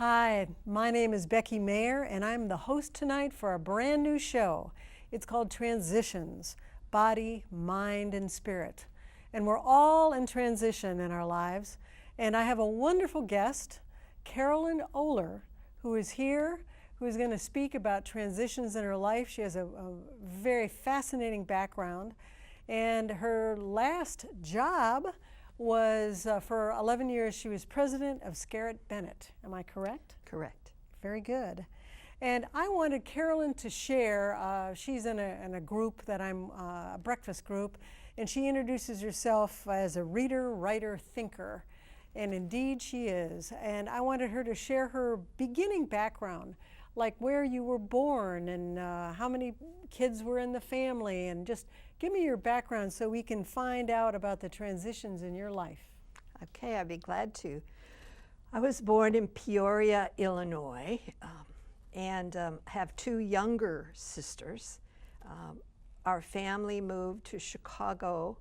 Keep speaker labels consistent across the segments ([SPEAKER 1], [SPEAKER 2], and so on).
[SPEAKER 1] Hi, my name is Becky Meagher, and I'm the host tonight for a brand new show. It's called Transitions, Body, Mind, and Spirit. And we're all in transition in our lives. And I have a wonderful guest, Carolyn Oehler, who is here, who is going to speak about transitions in her life. She has a very fascinating background. And her last job was for 11 years, she was President of Scarritt Bennett. Am I correct?
[SPEAKER 2] Correct.
[SPEAKER 1] Very good. And I wanted Carolyn to share, she's in a group that I'm, a breakfast group, and she introduces herself as a reader, writer, thinker. And indeed she is. And I wanted her to share her beginning background, like where you were born and how many kids were in the family, and just give me your background so we can find out about the transitions in your life.
[SPEAKER 2] Okay, I'd be glad to. I was born in Peoria, Illinois, and have two younger sisters. Our family moved to Chicago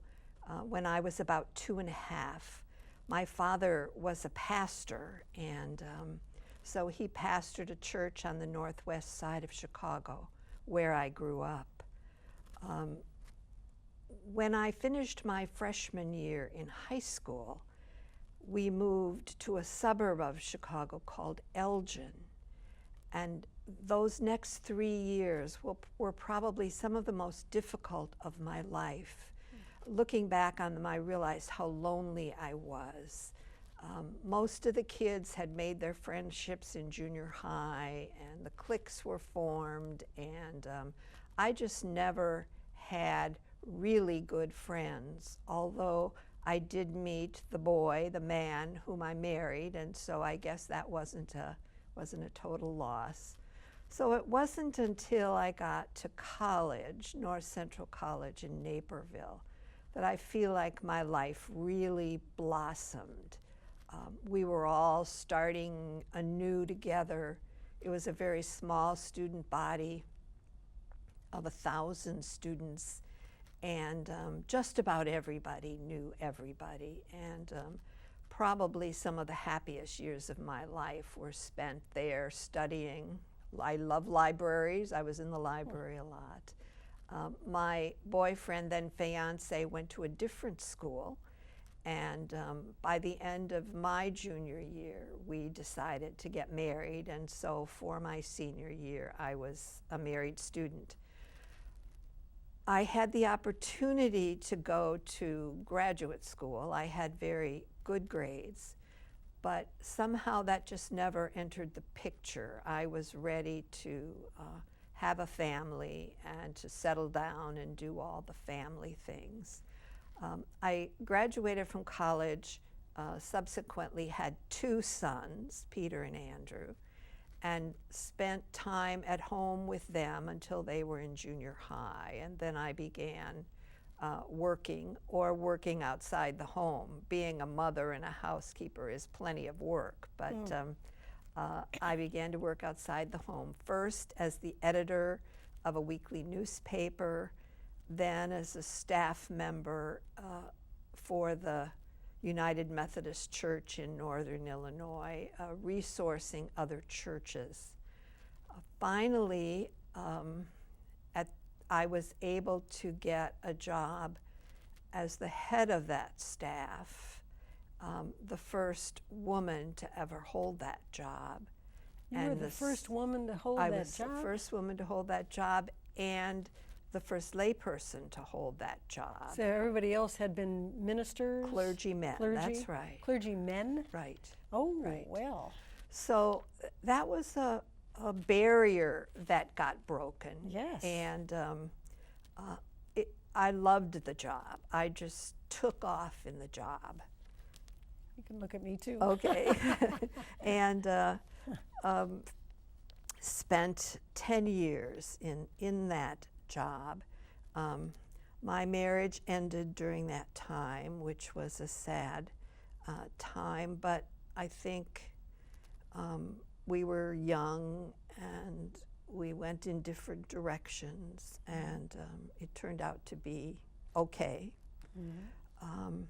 [SPEAKER 2] when I was about 2.5. My father was a pastor, and so he pastored a church on the northwest side of Chicago, where I grew up. When I finished my freshman year in high school, we moved to a suburb of Chicago called Elgin. And those next 3 years were probably some of the most difficult of my life. Looking back on them, I realized how lonely I was. Most of the kids had made their friendships in junior high, and the cliques were formed, and I just never had really good friends, although I did meet the man whom I married, and so I guess that wasn't a total loss. So it wasn't until I got to college, North Central College in Naperville, that I feel like my life really blossomed. We were all starting anew together. It was a very small student body of 1,000 students, and just about everybody knew everybody. And probably some of the happiest years of my life were spent there studying. I love libraries. I was in the library a lot. My boyfriend, then fiance, went to a different school, and by the end of my junior year, we decided to get married, and so for my senior year, I was a married student. I had the opportunity to go to graduate school. I had very good grades, but somehow that just never entered the picture. I was ready to have a family and to settle down and do all the family things. I graduated from college, subsequently had 2 sons, Peter and Andrew, and spent time at home with them until they were in junior high. And then I began working outside the home. Being a mother and a housekeeper is plenty of work, but I began to work outside the home, first as the editor of a weekly newspaper, then as a staff member for the United Methodist Church in Northern Illinois, resourcing other churches. Finally, I was able to get a job as the head of that staff, the first woman to ever hold that job.
[SPEAKER 1] You were the first woman to hold that job?
[SPEAKER 2] I was the first woman to hold that job, and the first layperson to hold that job.
[SPEAKER 1] So everybody else had been ministers?
[SPEAKER 2] Clergymen, that's right.
[SPEAKER 1] Clergymen?
[SPEAKER 2] Right.
[SPEAKER 1] Oh,
[SPEAKER 2] right.
[SPEAKER 1] Well.
[SPEAKER 2] So that was a barrier that got broken.
[SPEAKER 1] Yes.
[SPEAKER 2] And I loved the job. I just took off in the job.
[SPEAKER 1] You can look at me too.
[SPEAKER 2] Okay. And spent 10 years in that job. My marriage ended during that time, which was a sad time, but I think we were young and we went in different directions, and it turned out to be okay. Mm-hmm.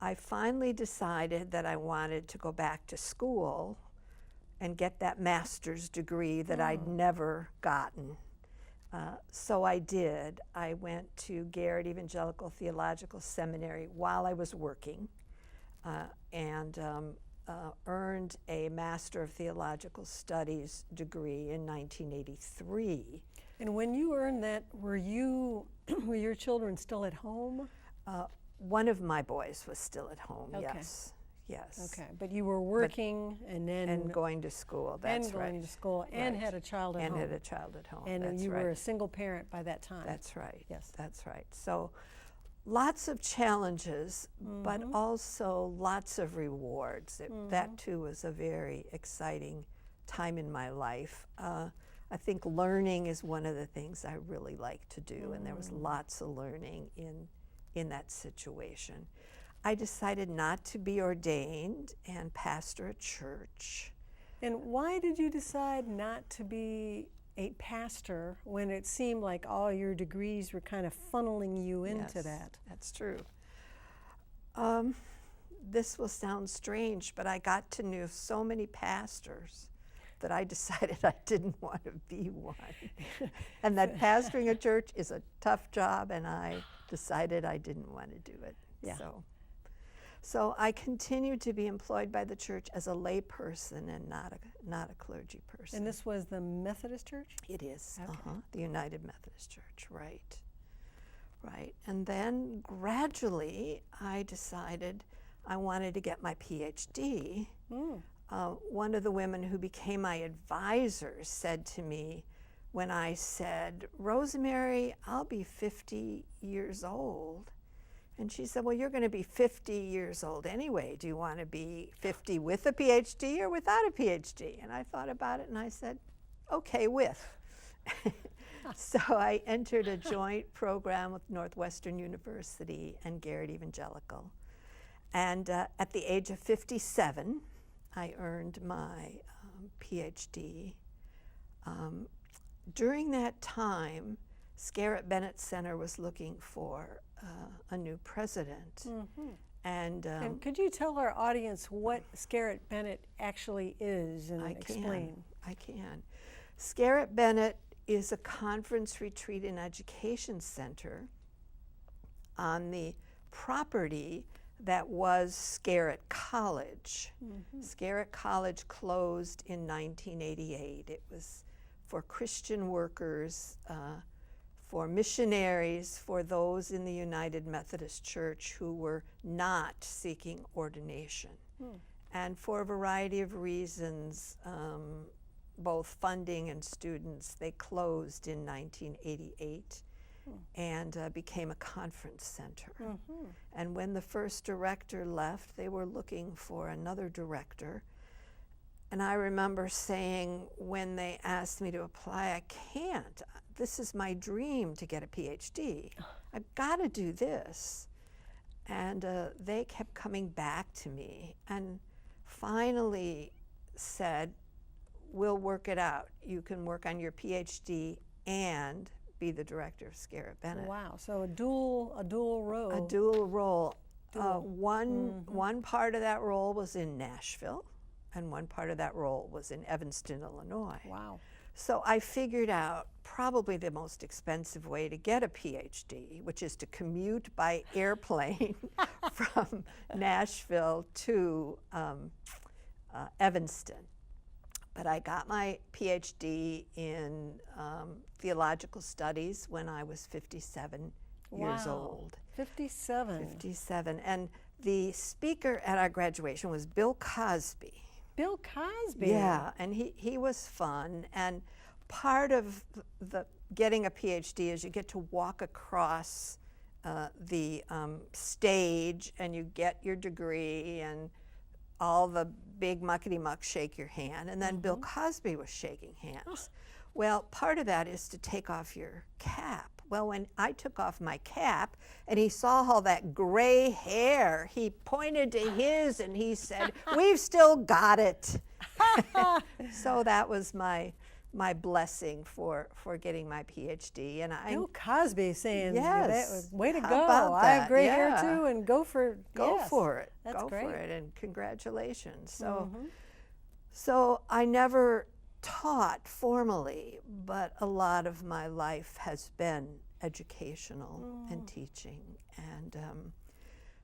[SPEAKER 2] I finally decided that I wanted to go back to school and get that master's degree that I'd never gotten. So I did. I went to Garrett Evangelical Theological Seminary while I was working, and earned a Master of Theological Studies degree in 1983.
[SPEAKER 1] And when you earned that, were your children still at home?
[SPEAKER 2] One of my boys was still at home,
[SPEAKER 1] Okay.
[SPEAKER 2] yes. Yes.
[SPEAKER 1] Okay, but you were working and then
[SPEAKER 2] And going to school, that's
[SPEAKER 1] and
[SPEAKER 2] right.
[SPEAKER 1] going to school and
[SPEAKER 2] Right.
[SPEAKER 1] had a child at
[SPEAKER 2] And
[SPEAKER 1] home.
[SPEAKER 2] had a child at home,
[SPEAKER 1] And
[SPEAKER 2] that's
[SPEAKER 1] you
[SPEAKER 2] right.
[SPEAKER 1] were a single parent by that time.
[SPEAKER 2] That's right.
[SPEAKER 1] Yes.
[SPEAKER 2] That's right. So lots of challenges, but also lots of rewards. That too was a very exciting time in my life. I think learning is one of the things I really like to do, and there was lots of learning in that situation. I decided not to be ordained and pastor a church.
[SPEAKER 1] And why did you decide not to be a pastor when it seemed like all your degrees were kind of funneling you into
[SPEAKER 2] Yes,
[SPEAKER 1] that?
[SPEAKER 2] That's true. This will sound strange, but I got to know so many pastors that I decided I didn't want to be one. And that pastoring a church is a tough job, and I decided I didn't want to do it.
[SPEAKER 1] Yeah.
[SPEAKER 2] So I continued to be employed by the church as a lay person and not a clergy person.
[SPEAKER 1] And this was the Methodist Church?
[SPEAKER 2] It is,
[SPEAKER 1] Okay.
[SPEAKER 2] the United Methodist Church, right. Right, and then gradually I decided I wanted to get my PhD. One of the women who became my advisor said to me when I said, "Rosemary, I'll be 50 years old." And she said, "Well, you're going to be 50 years old anyway. Do you want to be 50 with a PhD or without a PhD?" And I thought about it and I said, "Okay, with." So I entered a joint program with Northwestern University and Garrett Evangelical. And at the age of 57, I earned my PhD. During that time, Scarritt Bennett Center was looking for a new president. And
[SPEAKER 1] could you tell our audience what Scarritt Bennett actually is and explain?
[SPEAKER 2] I can. Scarritt Bennett is a conference, retreat, and education center on the property that was Scarritt College. Scarritt College closed in 1988. It was for Christian workers, for missionaries, for those in the United Methodist Church who were not seeking ordination. And for a variety of reasons, both funding and students, they closed in 1988 and became a conference center. And when the first director left, they were looking for another director. And I remember saying when they asked me to apply, "I can't. This is my dream to get a PhD. I've got to do this." And they kept coming back to me and finally said, "We'll work it out. You can work on your PhD and be the director of Scarritt Bennett."
[SPEAKER 1] Wow, so a dual role.
[SPEAKER 2] A dual role. One part of that role was in Nashville, and one part of that role was in Evanston, Illinois.
[SPEAKER 1] Wow.
[SPEAKER 2] So I figured out probably the most expensive way to get a PhD, which is to commute by airplane from Nashville to Evanston. But I got my PhD in theological studies when I was 57 years old.
[SPEAKER 1] 57.
[SPEAKER 2] 57. And the speaker at our graduation was Bill Cosby.
[SPEAKER 1] Bill Cosby.
[SPEAKER 2] Yeah, and he was fun. And part of the getting a PhD is you get to walk across the stage and you get your degree and all the big muckety-muck shake your hand. And then Bill Cosby was shaking hands. Well, part of that is to take off your cap. Well, when I took off my cap and he saw all that gray hair, he pointed to his and he said, "We've still got it." So that was my blessing for getting my PhD. And
[SPEAKER 1] Bill Cosby saying,
[SPEAKER 2] Yes.
[SPEAKER 1] "Way to
[SPEAKER 2] How
[SPEAKER 1] go!
[SPEAKER 2] about
[SPEAKER 1] I have
[SPEAKER 2] that?
[SPEAKER 1] gray hair
[SPEAKER 2] Yeah.
[SPEAKER 1] too, and go for
[SPEAKER 2] Go
[SPEAKER 1] yes.
[SPEAKER 2] for it.
[SPEAKER 1] That's
[SPEAKER 2] Go
[SPEAKER 1] great.
[SPEAKER 2] for it, and congratulations. So So I never taught formally, but a lot of my life has been educational and teaching. And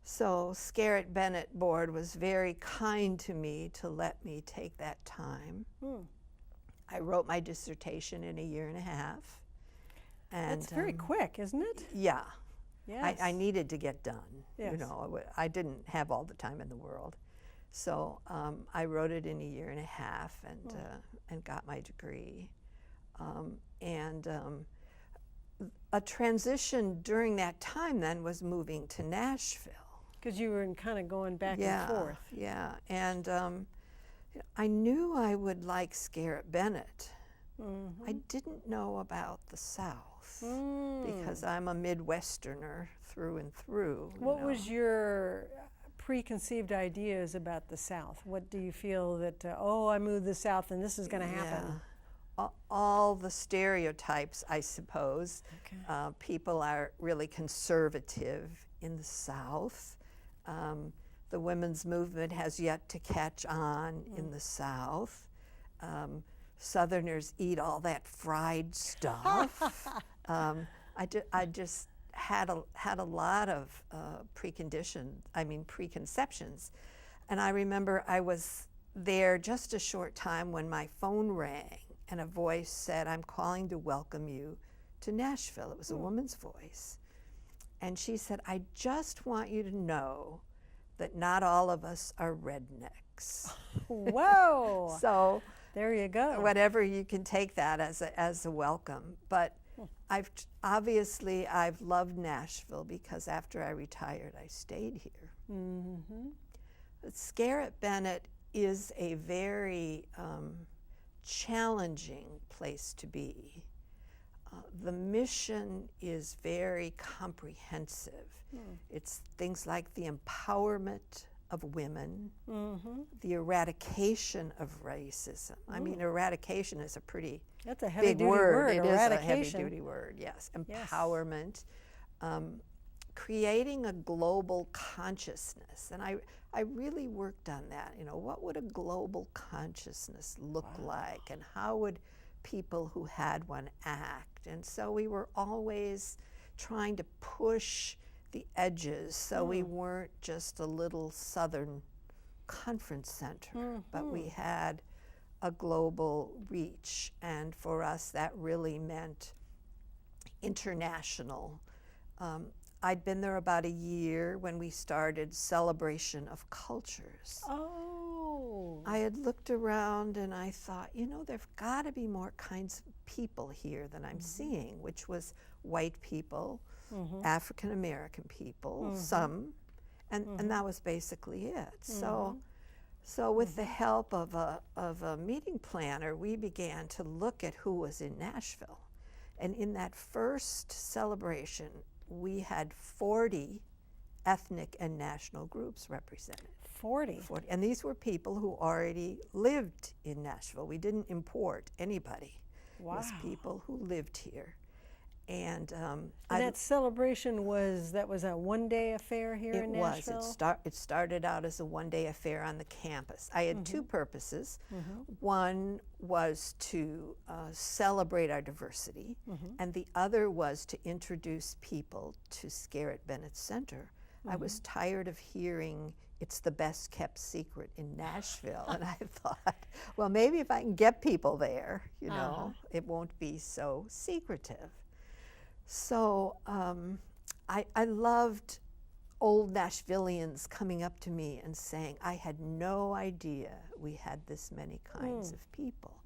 [SPEAKER 2] so Scarritt Bennett Board was very kind to me to let me take that time. I wrote my dissertation in a year and a half. And
[SPEAKER 1] That's very quick, isn't it?
[SPEAKER 2] yeah.
[SPEAKER 1] Yes.
[SPEAKER 2] I needed to get done.
[SPEAKER 1] Yes.
[SPEAKER 2] You know, I didn't have all the time in the world. So I wrote it in a year and a half and got my degree. A transition during that time then was moving to Nashville.
[SPEAKER 1] Because you were kind of going back and forth.
[SPEAKER 2] Yeah, and I knew I would like Scarritt Bennett. I didn't know about the South because I'm a Midwesterner through and through.
[SPEAKER 1] What was your preconceived ideas about the South? What do you feel that, oh, I moved to the South and this is going to happen?
[SPEAKER 2] All the stereotypes, I suppose.
[SPEAKER 1] Okay.
[SPEAKER 2] People are really conservative in the South. The women's movement has yet to catch on in the South. Southerners eat all that fried stuff. I just had a lot of preconceptions. And I remember I was there just a short time when my phone rang and a voice said, "I'm calling to welcome you to Nashville." It was a woman's voice. And she said, "I just want you to know that not all of us are rednecks."
[SPEAKER 1] Whoa!
[SPEAKER 2] So
[SPEAKER 1] there you go.
[SPEAKER 2] Whatever, you can take that as a welcome. But I've loved Nashville because after I retired, I stayed here. Scarritt Bennett is a very challenging place to be. The mission is very comprehensive. It's things like the empowerment of women, the eradication of racism. I mean, eradication is a pretty
[SPEAKER 1] That's a heavy
[SPEAKER 2] big
[SPEAKER 1] duty
[SPEAKER 2] word. It is a
[SPEAKER 1] eradication.
[SPEAKER 2] heavy-duty word, yes. Empowerment, creating a global consciousness. And I really worked on that. You know, what would a global consciousness look like, and how would people who had one act? And so we were always trying to push the edges so we weren't just a little Southern conference center, but we had a global reach. And for us, that really meant international. I'd been there about a year when we started Celebration of Cultures.
[SPEAKER 1] Oh.
[SPEAKER 2] I had looked around and I thought, you know, there've got to be more kinds of people here than I'm seeing, which was white people, African American people, some, and that was basically it. So with the help of a meeting planner, we began to look at who was in Nashville. And in that first celebration, we had 40 ethnic and national groups represented.
[SPEAKER 1] 40.
[SPEAKER 2] And these were people who already lived in Nashville. We didn't import anybody.
[SPEAKER 1] Wow.
[SPEAKER 2] It was people who lived here. And
[SPEAKER 1] that celebration was a one-day affair here in Nashville?
[SPEAKER 2] It started out as a one-day affair on the campus. I had two purposes. One was to celebrate our diversity, and the other was to introduce people to Scarritt Bennett Center. I was tired of hearing it's the best kept secret in Nashville, and I thought, well, maybe if I can get people there, you know, it won't be so secretive. So I loved old Nashvillians coming up to me and saying, I had no idea we had this many kinds of people.